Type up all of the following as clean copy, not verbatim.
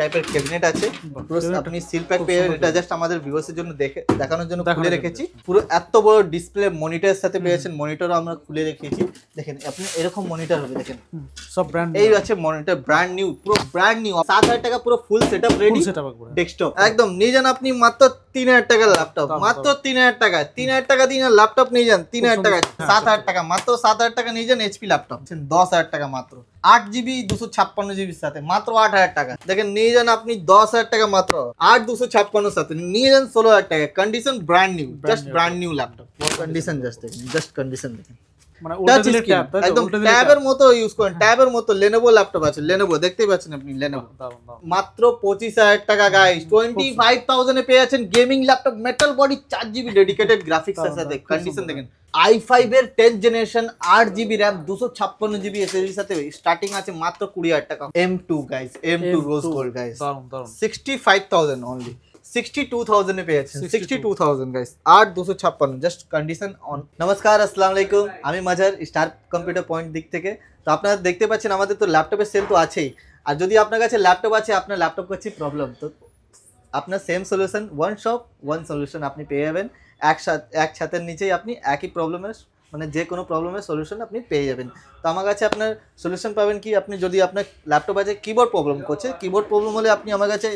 টাইপের ক্যাবিনেট আছে, পুরো আপনি সিল প্যাক পেয়ে যাবেন। এটা জাস্ট আমাদের ভিউয়ার্সের জন্য দেখানোর জন্য খুলে রেখেছি। পুরো এত বড় ডিসপ্লে মনিটরের সাথে পেয়েছেন, মনিটরও আমরা খুলে রেখেছি। দেখেন আপনি এরকম মনিটর হবে, দেখেন সব ব্র্যান্ড এই আছে মনিটর, ব্র্যান্ড নিউ, পুরো ব্র্যান্ড নিউ। 7000 টাকা পুরো ফুল সেটআপ রেডি, ডেস্কটপ একদম নিয়ে যান আপনি মাত্র 3000 টাকার ল্যাপটপ, মাত্র 3000 টাকা। 3000 টাকা দিয়ে ল্যাপটপ নিয়ে যান, 3000 টাকা। 7000 টাকা, মাত্র 7000 টাকা নিয়ে যান এইচপি ল্যাপটপ, 10000 টাকা মাত্র। 8GB 256GB সাথে মাত্র 8000 টাকা। দেখেন নিয়ে যান আপনি 10000 টাকা মাত্র, 8256 সাথে নিয়ে যান 16000 টাকা। Condition brand new, just brand new laptop. Condition just দেখেন, জাস্ট কন্ডিশন দেখেন, মানে ওটা দিলে ট্যাব, একদম ট্যাবের মতো ইউজ করেন, ট্যাবের মতো। Lenovo ল্যাপটপ আছে, Lenovo দেখতেই পাচ্ছেন আপনি, Lenovo মাত্র 25000 টাকা গাইস। 25000 এ পেয়ে যাচ্ছেন gaming laptop, metal body, 4GB dedicated graphics এর সাথে। কন্ডিশন দেখেন, i5 এর 10th generation, 8GB RAM, 256GB SSD এর সাথে স্টার্টিং আছে মাত্র 20000 টাকা। M2 guys, M2 rose gold guys, 65000 only. 62000 এ পেয়েছেন, 62000 গাইস, 8256 জাস্ট কন্ডিশন অন। নমস্কার, আসসালামু আলাইকুম, আমি মাজার, স্টার কম্পিউটার পয়েন্ট দিক থেকে। তো আপনারা দেখতে পাচ্ছেন আমাদের তো ল্যাপটপের সেল তো আছেই। আর যদি আপনার কাছে ল্যাপটপ আছে, আপনার ল্যাপটপ করছে প্রবলেম, তো আপনার same solution, one shop one solution আপনি পেয়ে যাবেন। এক ছাতের নিচেই আপনি একই প্রবলেমের, মানে যে কোনো প্রবলেমের সলিউশন আপনি পেয়ে যাবেন। তো আমার কাছে আপনার সলিউশন পাবেন কি, আপনি যদি আপনার ল্যাপটপ আছে কিবোর্ড প্রবলেম করছে, কিবোর্ড প্রবলেম হলে আপনি আমার কাছে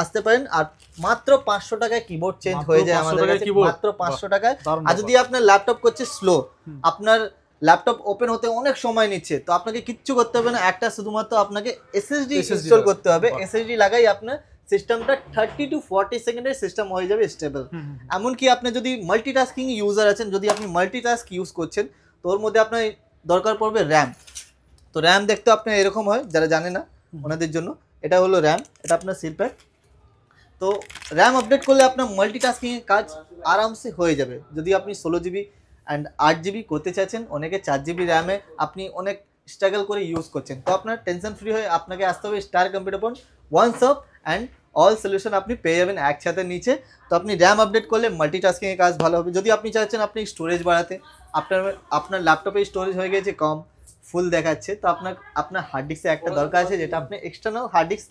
আসতে পারেন। আর মাত্র 500 টাকায় কিবোর্ড চেঞ্জ হয়ে যায় আমাদের কাছে, মাত্র 500 টাকায়। আর যদি আপনার ল্যাপটপ করছে স্লো, আপনার ল্যাপটপ ওপেন হতে অনেক সময় নিচ্ছে, তো আপনাকে কিচ্ছু করতে হবে না, একটা শুধুমাত্র আপনাকে এসএসডি ইনস্টল করতে হবে। এসএসডি লাগাই আপনার সিস্টেমটা 30 to 40 সেকেন্ডের সিস্টেম হয়ে যাবে স্টেবল। এমনকি আপনি যদি মাল্টিটাস্কিং ইউজার আছেন, যদি আপনি মাল্টিটাস্ক ইউজ করছেন, তো ওর মধ্যে আপনার দরকার পড়বে র্যাম। তো র্যাম দেখতে আপনার এরকম হয়, যারা জানে না ওনাদের জন্য এটা হলো র্যাম, এটা আপনার সিল প্যাক। তো র্যাম আপডেট করলে আপনার মাল্টিটাস্কিংয়ের কাজ আরামসে হয়ে যাবে। যদি আপনি 16GB অ্যান্ড 8GB করতে চাইছেন, অনেকে 4GB র্যামে আপনি অনেক স্ট্রাগল করে ইউজ করছেন, তো আপনার টেনশন ফ্রি হয়ে আপনাকে আসতে হবে star computer point, one shop and all solution আপনি পেয়ে যাবেন এক ছাদের নিচে। তো আপনি র্যাম আপডেট করলে মাল্টিটাস্কিংয়ের কাজ ভালো হবে। যদি আপনি চাইছেন আপনি স্টোরেজ বাড়াতে, আপনার ল্যাপটপে স্টোরেজ হয়ে গেছে কম, ফুল দেখাচ্ছে, তো আপনার হার্ড ডিস্কের একটা দরকার আছে, যেটা আপনি এক্সটার্নাল হার্ড ডিস্ক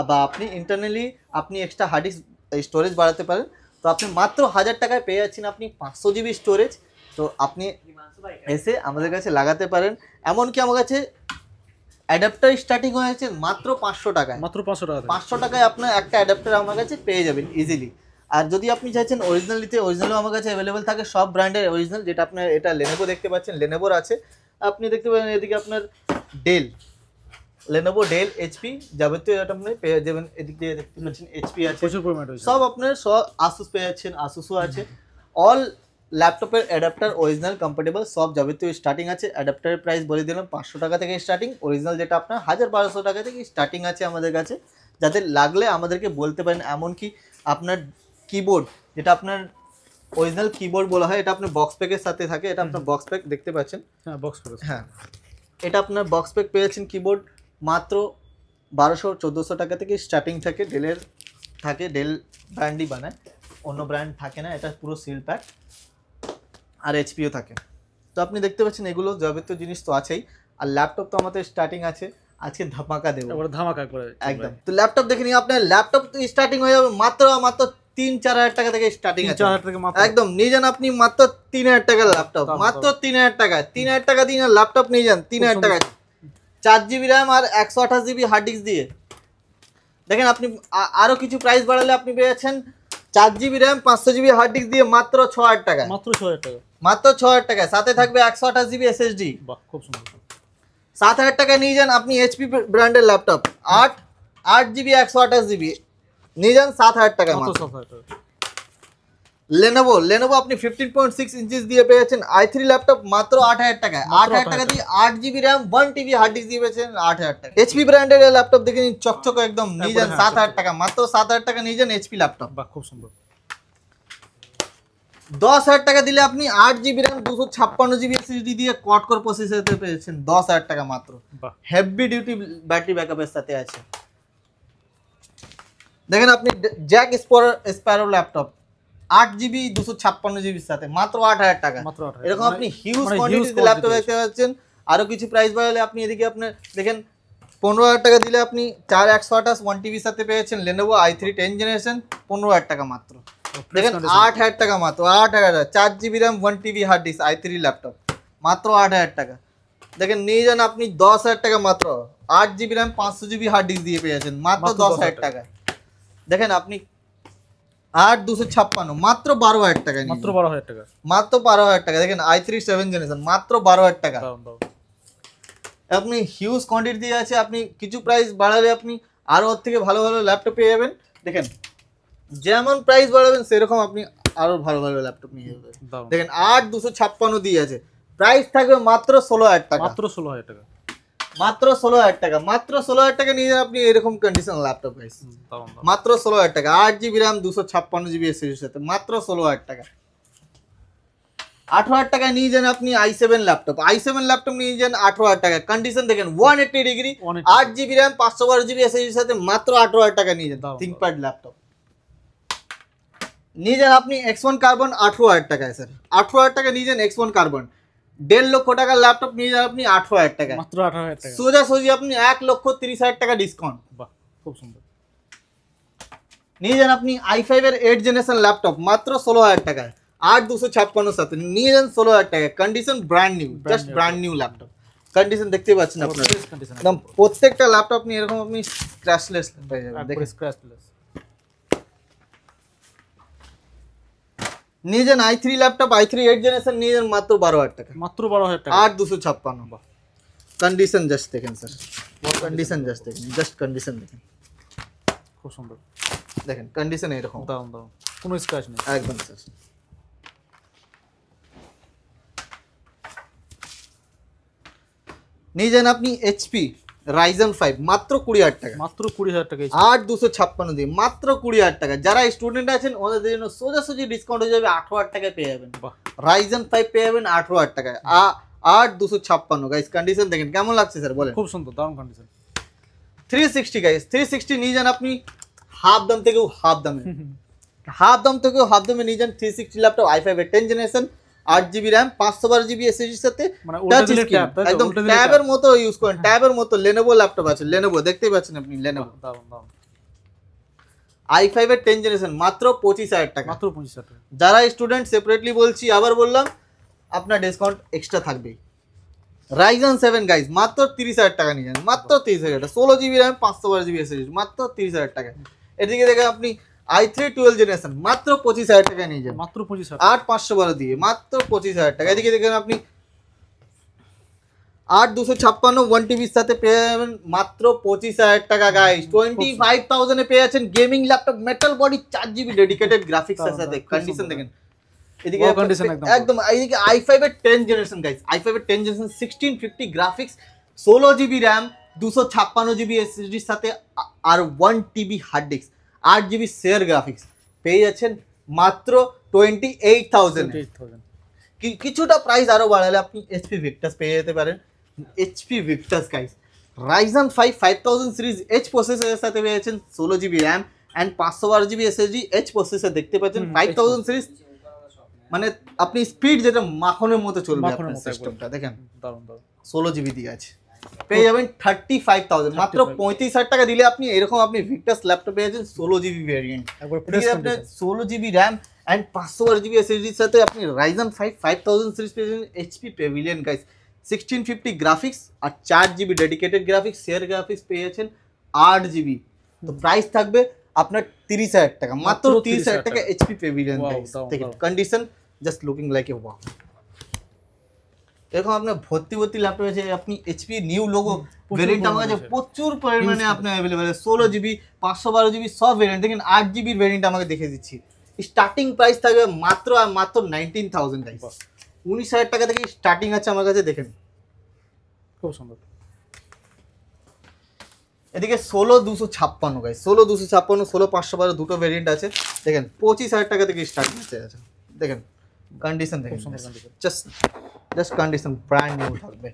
বা আপনি ইন্টারনালি আপনি এক্সট্রা হার্ড ডিস্ক স্টোরেজ বাড়াতে পারেন। তো আপনি মাত্র 1000 টাকায় পেয়ে যাচ্ছেন আপনি 500GB স্টোরেজ। তো আপনি এসে আমাদের কাছে লাগাতে পারেন। এমনকি আমার কাছে অ্যাডাপ্টার স্টার্টিং হয়েছে মাত্র 500 টাকায়, মাত্র 500 টাকা। 500 টাকায় আপনার একটা অ্যাডাপ্টার আমার কাছে পেয়ে যাবেন ইজিলি। আর যদি আপনি চাইছেন অরিজিনাল নিতে, অরিজিনালও আমার কাছে অ্যাভেলেবেল থাকে, সব ব্র্যান্ডের অরিজিনাল। যেটা আপনার এটা Lenovo দেখতে পাচ্ছেন, Lenovoর আছে, আপনি দেখতে পাবেন এদিকে আপনার ডেল, Lenovo, ডেল, এইচপি যাবতীয় এটা আপনি পেয়ে যাবেন। এদিক দিয়ে দেখতে পাচ্ছেন এইচপি আছে, প্রচুর পরিমাণে সব আপনার সব। আসুস পেয়ে যাচ্ছেন, আসুসও আছে। অল ল্যাপটপের অ্যাডাপ্টার অরিজিনাল কম্পাটেবল সব যাবতীয় স্টার্টিং আছে। অ্যাডাপ্টারের প্রাইস বলে দিলাম 500 টাকা থেকে স্টার্টিং, অরিজিনাল যেটা আপনার 1200 টাকা থেকে স্টার্টিং আছে আমাদের কাছে। যাদের লাগলে আমাদেরকে বলতে পারেন। এমনকি আপনার কিবোর্ড, যেটা আপনার অরিজিনাল কিবোর্ড বলা হয়, এটা আপনার বক্স প্যাকের সাথে থাকে, এটা আপনার বক্স প্যাক দেখতে পাচ্ছেন। হ্যাঁ, বক্স প্যাক, হ্যাঁ, এটা আপনার বক্স প্যাক পেয়েছেন কিবোর্ড মাত্র 1200-1400 টাকা থেকে স্টার্টিং থাকে। ডেলের থাকে, ডেল ব্র্যান্ডই বানায়, অন্য ব্র্যান্ড থাকে না, এটা পুরো সিল প্যাক। আর এইচপিও থাকে। তো আপনি দেখতে পাচ্ছেন এগুলো যাবতীয় জিনিস তো আছেই। আর ল্যাপটপ তো আমাদের স্টার্টিং আছে, আজকে ধামাকা দেবো, ধামাকা করে একদম। তো ল্যাপটপ দেখে নিন, আপনার ল্যাপটপ স্টার্টিং হয়ে যাবে মাত্র 3-4 টাকা থেকে স্টার্টিং আছে, একদম। নিয়ে যান আপনি মাত্র 3000 টাকার ল্যাপটপ, মাত্র 3000 টাকায়। 3000 টাকা দিয়ে ল্যাপটপ নিয়ে যান, 3000 টাকায় 4GB র্যাম আর 128GB হার্ড ডিস্ক দিয়ে। দেখেন আপনি আরো কিছু প্রাইস বাড়ালে আপনি পেয়ে যাচ্ছেন 4GB RAM 500GB hard disk দিয়ে মাত্র 6000 টাকা, মাত্র 6000 টাকা, মাত্র 6000 টাকায়। সাথে থাকবে 128GB এসএসডি। বাহ, খুব সুন্দর। 7000 টাকায় নিয়ে যান আপনি এইচপি ব্র্যান্ডের ল্যাপটপ, 8GB 128GB নিয়ে যান 7000 টাকা, মাত্র 7000 টাকা। Lenovo আপনি 15.6 ইঞ্চিস দিয়ে পেয়েছেন i3 ল্যাপটপ মাত্র 8000 টাকায়। 8000 টাকা দিয়ে 8GB RAM 1TB hard disk দিয়ে পেয়েছেন 8000 টাকা। এইচপি ব্র্যান্ডের ল্যাপটপ দেখে নিন, চকচক একদম, নিয়ে যান 7000 টাকা, মাত্র 7000 টাকা নিয়ে যান এইচপি ল্যাপটপ। বাহ, খুব সুন্দর। 10000 টাকা দিলে আপনি 8GB র্যাম 256GB SSD দিয়ে কোয়াড কোর প্রসেসরতে পেয়েছেন 10000 টাকা মাত্র। হেভি ডিউটি ব্যাটারি ব্যাকআপের সাথে আছে। দেখেন আপনি Jack Sparrow laptop 8GB 256GB সাথে মাত্র 8000 টাকা। এরকম আপনি হিউজ কোয়ান্টিটিতে ল্যাপটপ দেখতে পাচ্ছেন। আরো কিছু প্রাইস বাড়ালে আপনি এদিকে আপনার দেখেন 15,000 টাকা দিলে আপনি 4128 1 টিভির সাথে পেয়েছেন Lenovo i3 10 জেনারেশন 15,000 টাকা মাত্র। দেখেন 8,000 টাকা মাত্র, 8,000 4GB RAM 1 TB hard disk i3 laptop মাত্র 8,000 টাকা। দেখেন নিয়ে যান আপনি 10,000 টাকা মাত্র, 8GB RAM 500GB hard disk দিয়ে পেয়েছেন মাত্র 10,000 টাকা। দেখেন আপনি 8256 মাত্র 12,000 টাকা, মাত্র 12,000 টাকা, মাত্র 12,000 টাকা। দেখেন i3 7 জেনারেশন মাত্র 12,000 টাকা। আপনি হিউজ কোয়ান্টিটি দিয়ে আছে, আপনি কিছু প্রাইস বাড়ালে আপনি আরো ওর থেকে ভালো ভালো ল্যাপটপ পেয়ে যাবেন। দেখেন যেমন প্রাইস বাড়াবেন সেরকম আপনি আরো ভালো ভালো ল্যাপটপ নিয়ে যাবেন। দেখেন 8256 দিয়ে আছে, প্রাইস থাকবে মাত্র 16,000 টাকা, মাত্র 16,000 টাকা, মাত্র 16,000 টাকা, মাত্র 16,000 টাকা নিয়ে যান আপনি এরকম কন্ডিশন ল্যাপটপ গাইস, মাত্র 16,000 টাকা। 8GB RAM 256GB এর সাথে মাত্র 16,000 টাকা। 18,000 টাকা নিয়ে যান আপনি i7 ল্যাপটপ, i7 ল্যাপটপ নিয়ে যান 18,000 টাকা। কন্ডিশন দেখেন 180 ডিগ্রি, 8GB RAM 512GB এর সাথে মাত্র 18,000 টাকা নিয়ে যান থিংকপ্যাড ল্যাপটপ। নিয়ে যান আপনি X1 কার্বন 18,000 টাকায় স্যার, 18,000 টাকা নিয়ে যান X1 কার্বন। 1.5 লক্ষ টাকার ল্যাপটপ নিয়ে যান আপনি 18,000 টাকা, মাত্র 18,000 টাকা, সোজাসুজি আপনি 1,30,000 টাকা ডিসকাউন্ট। বাহ খুব সুন্দর। নিয়ে যান আপনি i5 এর 8 জেনারেশন ল্যাপটপ মাত্র 16,000 টাকায়, 8256 সাথে নিয়ে যান 16,000 টাকা। Condition brand new, just brand new laptop. Condition দেখতে পাচ্ছেন আপনারা একদম প্রত্যেকটা ল্যাপটপ নিয়ে এরকম আপনি স্ক্র্যাচলেস পেয়ে যাবেন। দেখেন স্ক্র্যাচলেস। নিয়ে যান i3 ল্যাপটপ, i3 8 জেনারেশন নিয়ে যান মাত্র 12,000 টাকা, মাত্র 12,000 টাকা, 8256। কন্ডিশন জাস্ট দেখেন স্যার, কন্ডিশন জাস্ট দেখেন, জাস্ট কন্ডিশন দেখেন, খুব সুন্দর। দেখেন কন্ডিশন এরকম, দারুন দারুন, কোনো স্ক্র্যাচ নেই একদম স্যার। নিয়ে যান আপনি HP Ryzen 5 মাত্র 20,000 টাকা, মাত্র 20,000 টাকা, 8256 দিয়ে মাত্র 20,000 টাকা। যারা স্টুডেন্ট আছেন ওদের জন্য সোজাসুজি ডিসকাউন্ট হয়ে যাবে, 18,000 টাকায় পেয়ে যাবেন। Ryzen 5 পেয়ে যাবেন 18,000 টাকায়, 8256 গাইস। কন্ডিশন দেখেন কেমন লাগছে স্যার বলেন, খুব সুন্দর দারুন কন্ডিশন। 360 গাইস, 360 নিয়ে যান আপনি হাফ দাম থেকেও হাফ দামে, হাফ দাম থেকেও হাফ দামে নিয়ে যান 360 ল্যাপটপ i5 এর 10 generation, 8GB RAM 512GB SSD সাথে, মানে একদম ট্যাবের মতো ইউজ করেন, ট্যাবের মতো। Lenovo ল্যাপটপ আছে, Lenovo দেখতেই পাচ্ছেন আপনি, Lenovo দারুন দারুন। i5 এর 10 জেনারেশন মাত্র 25,000 টাকা, মাত্র 25,000 টাকা। যারা স্টুডেন্ট সেপারেটলি বলছি, আবার বললাম আপনার ডিসকাউন্ট এক্সট্রা থাকবে। Ryzen 7 গাইস মাত্র 30,000 টাকা নিয়ে যান, মাত্র 30,000 টাকা। 16GB RAM 512GB SSD মাত্র 30,000 টাকা। এদিকে দেখেন আপনি i3 12 জেনারেশন মাত্র 25,000 টাকা নিয়ে যান, মাত্র 25,000, 8,512 দিয়ে মাত্র 25,000 টাকা। এদিকে দেখেন আপনি 8256 1 টিভির সাথে পেয়ে যাবেন মাত্র 25,000 টাকা গাইস। 25,000 এ পেয়ে যাচ্ছেন gaming laptop metal body 4GB dedicated graphics এর সাথে। কন্ডিশন দেখেন এদিকে একদম, এইদিকে i5 এর 10 জেনারেশন গাইস, i5 এর 10 generation 1650 graphics, 16GB RAM 256GB SSD এর সাথে আর 1 TB hard disk, 8GB share graphics পেয়ে যাচ্ছেন মাত্র 28,000। কিছুটা প্রাইস আরো বাড়ালে আপনি HP Victus পেয়ে যেতে পারেন। HP Victus guys, Ryzen 5 5000 series H প্রসেসরের সাথে পেয়ে যাচ্ছেন 16GB RAM and 512GB SSD H processor দেখতে পাচ্ছেন। 5000 সিরিজ মানে আপনি স্পিড যেটা মাখনের মতো চলবে আপনার সিস্টেমটা। দেখেন দারুন দারুন, 16GB দিয়ে আছে, পেয়ে যাবেন 35,000 মাত্র 35,000 টাকা দিলে আপনি এরকম আপনি Victus ল্যাপটপ পেয়ে যাচ্ছেন 16GB ভেরিয়েন্ট। আপনার 16GB RAM and 512GB SSD এর সাথে আপনি Ryzen 5 5000 সিরিজ পেয়ে যাচ্ছেন HP Pavilion গাইস, 1650 গ্রাফিক্স আর 4GB dedicated graphics, share graphics পেয়ে যাচ্ছেন 8GB। তো প্রাইস থাকবে আপনার 30,000 টাকা, মাত্র 30,000 টাকা HP Pavilion গাইস। দেখেন condition just looking like a wow. এরকম আপনার ভর্তি ল্যাপটপ আছে, আপনি HP নিউ লোগো ভেরিয়েন্ট আমার কাছে প্রচুর পরিমাণে আপনার अवेलेबल আছে। 16GB 512GB সব ভেরিয়েন্ট। দেখেন 8GB ভেরিয়েন্ট আমাকে দেখে দিচ্ছি, স্টার্টিং প্রাইস থাকবে মাত্র 19,000 গাইস। 19,000 টাকা থেকে স্টার্টিং আছে আমার কাছে। দেখেন খুব সুন্দর। এদিকে 16256 গাইস, 16256 16512 দুটো ভেরিয়েন্ট আছে। দেখেন 25,000 টাকা থেকে স্টার্টিং আছে। দেখেন কন্ডিশন দেখেন, জাস্ট কন্ডিশন ব্র্যান্ড নিউ থাকবে।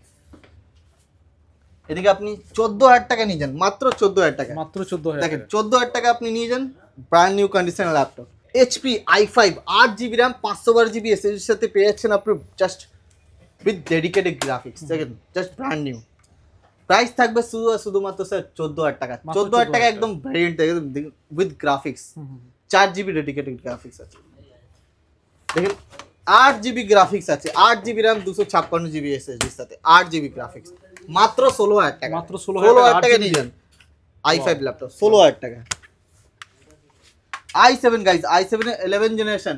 এদিকে আপনি 14,000 টাকা নিয়ে যান, মাত্র 14,000 টাকা, মাত্র 14,000। দেখেন 14,000 টাকা আপনি নিয়ে যান brand new condition laptop. HP i5 8GB RAM 512GB SSD এর সাথে পেয়ে যাচ্ছেন আপনি জাস্ট উইথ ডেডিকেটেড গ্রাফিক্স। দেখেন জাস্ট ব্র্যান্ড নিউ। প্রাইস থাকবে শুধুমাত্র স্যার 14,000 টাকা। 14,000 টাকা একদম ভ্যারিয়েন্ট একদম with graphics, 4GB dedicated graphics আছে। দেখেন 8GB গ্রাফিক্স আছে, 8GB র্যাম, 256GB SSD এর সাথে 8GB গ্রাফিক্স, মাত্র 16,000 টাকা। মাত্র 16,000 টাকা নিয়ে যান i5 ল্যাপটপ 16,000 টাকা। i7 গাইস, i7 এর 11 generation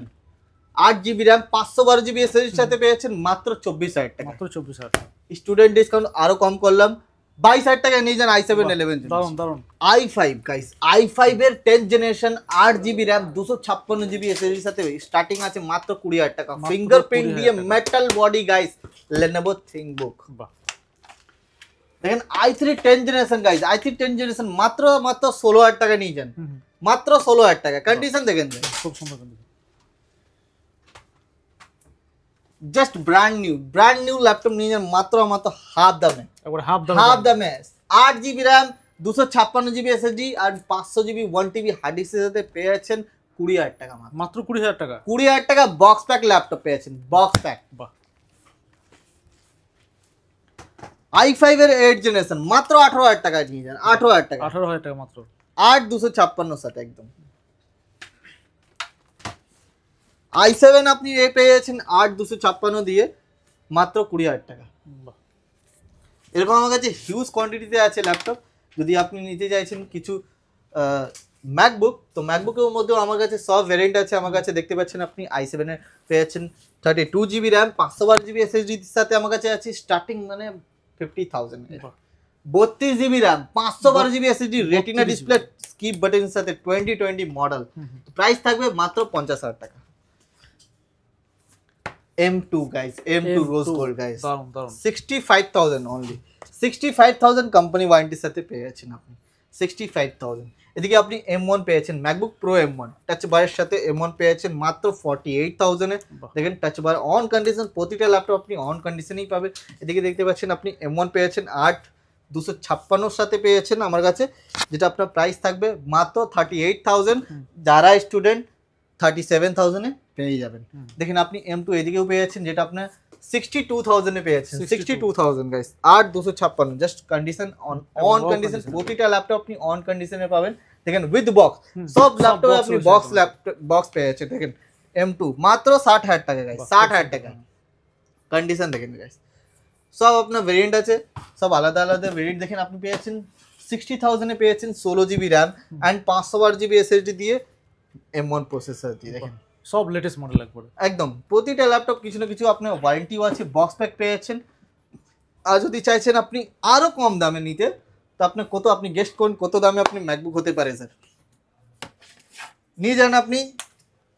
8GB RAM 512GB SSD এর সাথে পেয়েছেন মাত্র 24,000 টাকা। মাত্র 24,000 টাকা। স্টুডেন্ট ডিসকাউন্ট আরো কম করলাম, 22,000 টাকা নিয়ে যান i7 11 দারুন দারুন। i5 গাইস, i5 এর 10 generation 8GB RAM 256GB SSD এর সাথে স্টার্টিং আছে মাত্র 20,000 টাকা। ফিঙ্গারপ্রিন্ট দিয়ে metal body guys, Lenovo ThinkBook। বাহ, দেখেন i3 10 generation guys, i3 10 generation মাত্র 16,000 টাকা নিয়ে যান, মাত্র 16,000 টাকা। কন্ডিশন দেখেন খুব সুন্দর condition. Just brand new laptop নিয়ে যান মাত্র হাফ দামে, একবার হাফ দামে 8GB র্যাম 256GB SSD আর 500GB 1TB হার্ড ডিস্কের সাথে পেয়ে যাচ্ছেন 20,000 টাকা। মাত্র 20,000 টাকা। 20,000 টাকা বক্স প্যাক ল্যাপটপ পেয়েছেন, বক্স প্যাক। বাহ, i5 এর 8 জেনারেশন মাত্র 18,000 টাকা নিয়ে যান, 18,000 টাকা, 18,000 টাকা মাত্র। 8256 সাথে একদম। i7 আপনি পেয়ে যাচ্ছেন 8256 দিয়ে মাত্র 20,000 টাকা। বাহ, এরকম আমার কাছে হিউজ কোয়ান্টিটিতে আছে ল্যাপটপ। যদি আপনি নিতে চাইছেন কিছু ম্যাকবুক, তো ম্যাকবুকের মধ্যেও আমার কাছে সব ভ্যারিয়েন্ট আছে। আমার কাছে দেখতে পাচ্ছেন আপনি i7 এর পেয়ে যাচ্ছেন 32GB র্যাম 512GB SSD এর সাথে আমার কাছে আছে স্টার্টিং মানে 50,000। 32GB RAM 512GB SSD retina display skip বাটনের সাথে 2020 মডেল, প্রাইস থাকবে মাত্র 50,000 টাকা। M2 guys, M2 rose gold guys, দারুন দারুন। 65,000 অনলি, 65,000 কোম্পানি ওয়ারেন্টির সাথে পেয়ে যাচ্ছেন আপনি 65,000। এদিকে আপনি M1 পেয়েছেন, ম্যাকবুক প্রো M1 টাচ বারের সাথে M1 পেয়েছেন মাত্র 48,000 এ। দেখেন টাচ বার অন কন্ডিশন, প্রতিটা ল্যাপটপ আপনি অন কন্ডিশনেই পাবে। এদিকে দেখতে পাচ্ছেন আপনি M1 পেয়েছেন 8,256 সাথে পেয়েছেন আমার কাছে, যেটা আপনার প্রাইস থাকবে মাত্র 38,000। যারা স্টুডেন্ট 37,000 এ পেয়ে যাবেন। দেখেন আপনি M2 এদিকেও পেয়েছেন, যেটা আপনার 62,000 এ পেয়েছেন, 62,000 guys, 8,256 just condition on condition. প্রতিটা ল্যাপটপ আপনি অন কন্ডিশনে পাবেন। দেখেন উইথ বক্স, সব ল্যাপটপে আপনি বক্স পেয়েছেন। দেখেন M2 মাত্র 60,000 টাকা গাইস, 60,000 টাকা। কন্ডিশন দেখেন গাইস, সব আপনার ভেরিয়েন্ট আছে, সব আলাদা আলাদা ভেরিয়েন্ট। দেখেন আপনি পেয়েছেন 60,000 এ পেয়েছেন 16GB RAM and 512GB SSD দিয়ে M1 প্রসেসর দিয়ে। দেখেন সব লেটেস্ট মডেল একবার একদম। প্রতিটা ল্যাপটপ কিছু না কিছু আপনার ওয়ারেন্টিও আছে, বক্স প্যাক পেয়েছেন। আর যদি চাইছেন আপনি আরো কম দামে নিতে, তো আপনার আপনি গেস্ট করুন কত দামে আপনি ম্যাকবুক হতে পারে স্যার। নিয়ে যান আপনি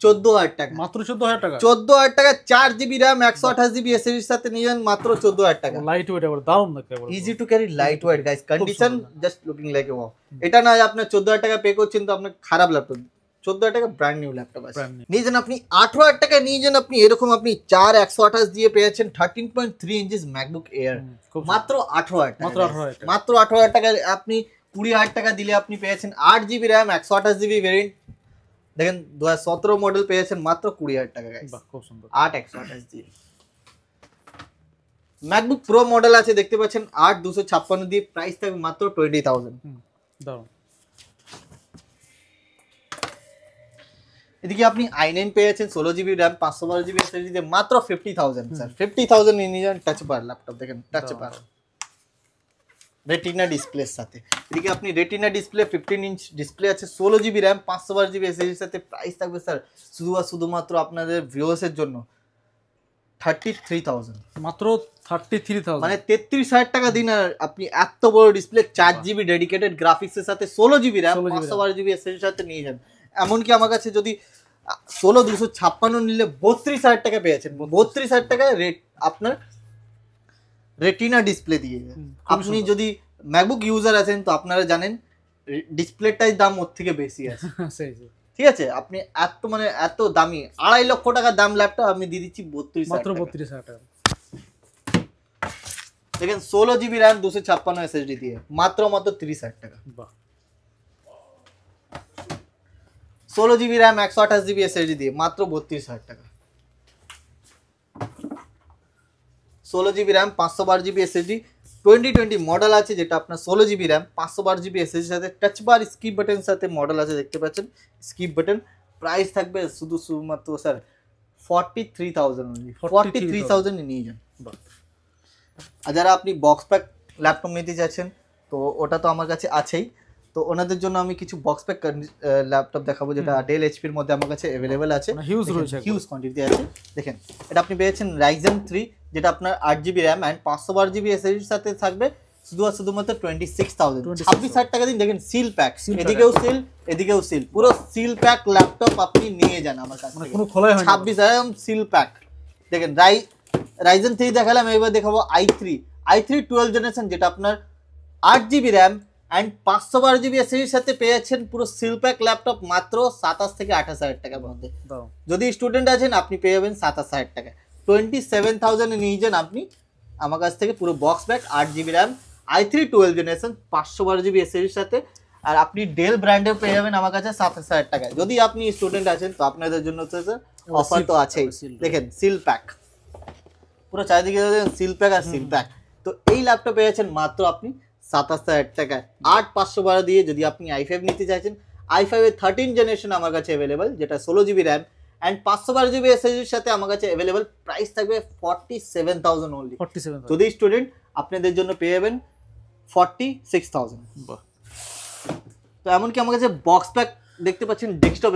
14,000 টাকা, মাত্র 14,000 টাকা। 14,000 টাকা 4GB র্যাম 128GB SSD এর সাথে নিয়ে যান মাত্র 14,000 টাকা। লাইট ওয়েট একবার দারুন দেখতে একবার। Easy to carry, light weight guys, condition just looking like a wow. এটা না আপনার 14,000 টাকা পে করছেন তো আপনার খারাপ ল্যাপটপ, 14,000 টাকা ব্র্যান্ড নিউ ল্যাপটপ আছে। নিয়ে যান আপনি 18,000 টাকা নিয়ে যান আপনি এরকম আপনি 4 দিয়ে পেয়েছেন 13.3 ইঞ্চিস ম্যাকবুক এয়ার মাত্র 18,000 টাকা। মাত্র 18,000 টাকা আপনি 20,000 টাকা দিলে আপনি পেয়েছেন 8GB র্যাম 128GB ভেরিয়েন্ট। দেখেন 2017 মডেল পেয়েছেন মাত্র 20,000 টাকা গাইস, খুব সুন্দর। 8 128 দিয়ে ম্যাকবুক প্রো মডেল আছে দেখতে পাচ্ছেন 8,256 দিয়ে, প্রাইস থাকবে মাত্র 20,000। দারুন। এদিকে আপনি i9 পেয়েছেন 16GB র্যাম 512GB SSD দিয়ে মাত্র 50,000 স্যার, 50,000 নিয়ে যান টাচ বার ল্যাপটপ। দেখেন টাচ বার রেটিনা ডিসপ্লের সাথে। এদিকে আপনি রেটিনা ডিসপ্লে 15 ইঞ্চ ডিসপ্লে আছে, 16GB র্যাম 512GB SSD এর সাথে, প্রাইস থাকবে স্যার শুধুমাত্র আপনাদের ভিউয়ার্সের জন্য 33,000, মাত্র 33,000 মানে 33,000 টাকা দিন আর আপনি এত বড় ডিসপ্লে 4GB ডেডিকেটেড গ্রাফিক্স এর সাথে 16GB র্যাম 512GB SSD এর সাথে নিয়ে যান। এমনকি আমার কাছে যদি 16,256 নিলে 32,000 টাকা পেয়েছেন, 32,000 টাকায় আপনার রেটিনা ডিসপ্লে দিয়ে। আপনি যদি ম্যাকবুক ইউজার আছেন তো আপনারা জানেন ডিসপ্লেটাই দাম ওর থেকে বেশি আছে। ঠিক আছে, আপনি এত দামি 2.5 লক্ষ টাকা দাম ল্যাপটপ আমি দিয়ে দিচ্ছি 32,000 টাকা। দেখেন 16GB র্যাম 256 SSD দিয়ে মাত্র 30,000 টাকা। 16GB র্যাম 128GB SSD দিয়ে মাত্র 32,000 টাকা। 16GB RAM 512GB SSD 2020 model আছে, যেটা আপনার 16 GB র্যাম, 512 GB এসএসডির সাথে, টাচ বার স্কিপ বাটন সাথে মডেল আছে, দেখতে পাচ্ছেন স্কিপ বাটন। প্রাইস থাকবে শুধুমাত্র স্যার 43,000 অনলি, 43,000 নিয়ে যান। আর যারা আপনি বক্স প্যাক ল্যাপটপ নিতে চাচ্ছেন, তো ওটা তো আমার কাছে আছেই, তো ওনাদের জন্য আমি কিছু বক্স প্যাক ল্যাপটপ দেখাবো, যেটা ডেল এইচপির মধ্যে আমার কাছে অ্যাভেলেবেল আছে, হিউজ রয়েছে, হিউজ কোয়ান্টিটি আছে। দেখেন এটা আপনি পেয়েছেন Ryzen 3, যেটা আপনার 8 GB র্যাম অ্যান্ড 512 GB এসএসডির সাথে থাকবে, শুধুমাত্র 26,000, 26,000 টাকা দিন। দেখেন সিল প্যাক, এদিকেও সিল এদিকেও সিল, পুরো সিল প্যাক ল্যাপটপ আপনি নিয়ে যান আমার কাছে, কোনো খোলাই হয় না। 26,000 সিল প্যাক। দেখেন Ryzen 3 দেখালাম, এবার দেখাবো i3 12 জেনারেশন, যেটা আপনার 8 GB র্যাম অ্যান্ড 512 GB এসএসডির সাথে পেয়ে যাচ্ছেন পুরো সিল প্যাক ল্যাপটপ মাত্র 27 থেকে 28,000 টাকার মধ্যে। যদি স্টুডেন্ট আছেন আপনি পেয়ে যাবেন 27,000 টাকা, 27,000 এ নিয়ে যান আপনি আমার কাছ থেকে পুরো box bag, 8 GB RAM, i3 12 generation, 512 GB এসএসডির সাথে। আর আপনি ডেল ব্র্যান্ডের পেয়ে যাবেন আমার কাছে 27,000 টাকায়। যদি আপনি স্টুডেন্ট আছেন তো আপনাদের জন্য তো অফার তো আছেই। দেখেন সিল প্যাক, পুরো চারিদিকে সিল প্যাক আর সিল প্যাক। তো এই ল্যাপটপ পেয়ে যাচ্ছেন মাত্র আপনি 27,000 টাকায়, 8,512 দিয়ে। যদি আপনি i5 নিতে চাইছেন, i5 এর 13 জেনারেশন আমার কাছে অ্যাভেলেবেল, যেটা 16 GB র্যাম অ্যান্ড 512 GB এসএসডির সাথে আমার কাছে অ্যাভেলেবেল। প্রাইস থাকবে 47,000 অনলি। 47,000 যদি স্টুডেন্ট আপনাদের জন্য পেয়ে যাবেন 46,000। তো এমনকি আমার কাছে বক্স প্যাক দেখতে পাচ্ছেন, ডেস্কটপ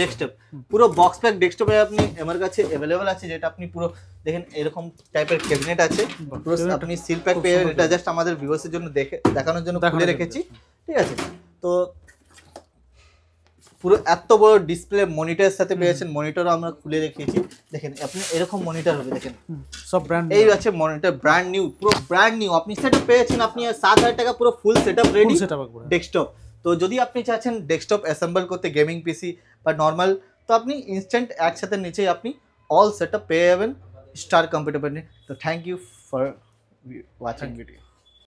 ডেস্কটপ পুরো বক্স প্যাক ডেস্কটপে আপনি আমার কাছে অ্যাভেলেবেল আছে, যেটা আপনি পুরো দেখেন এরকম টাইপের ক্যাবিনেট আছে, পুরো আপনি সিল প্যাক পেয়ে। এটা জাস্ট আমাদের ভিউয়ার্সের জন্য দেখানোর জন্য খুলে রেখেছি, ঠিক আছে। তো পুরো এত বড় ডিসপ্লে মনিটরের সাথে পেয়েছেন, মনিটরও আমরা খুলে রেখেছি। দেখেন আপনি এরকম মনিটর হবে, দেখেন সব ব্র্যান্ড, এই আছে মনিটর, ব্র্যান্ড নিউ, পুরো ব্র্যান্ড নিউ। আপনি সেটআপ পেয়েছেন, আপনি 7,000 টাকা পুরো ফুল সেটআপ রেডি ডেস্কটপ। তো যদি আপনি চাচ্ছেন ডেস্কটপ অ্যাসেম্বল করতে, গেমিং পিসি বা নর্মাল, তো আপনি ইনস্ট্যান্ট একসাথে নিচেই আপনি অল সেটআপ পেয়ে যাবেন স্টার কম্পিউটার। তো thank you for watching video.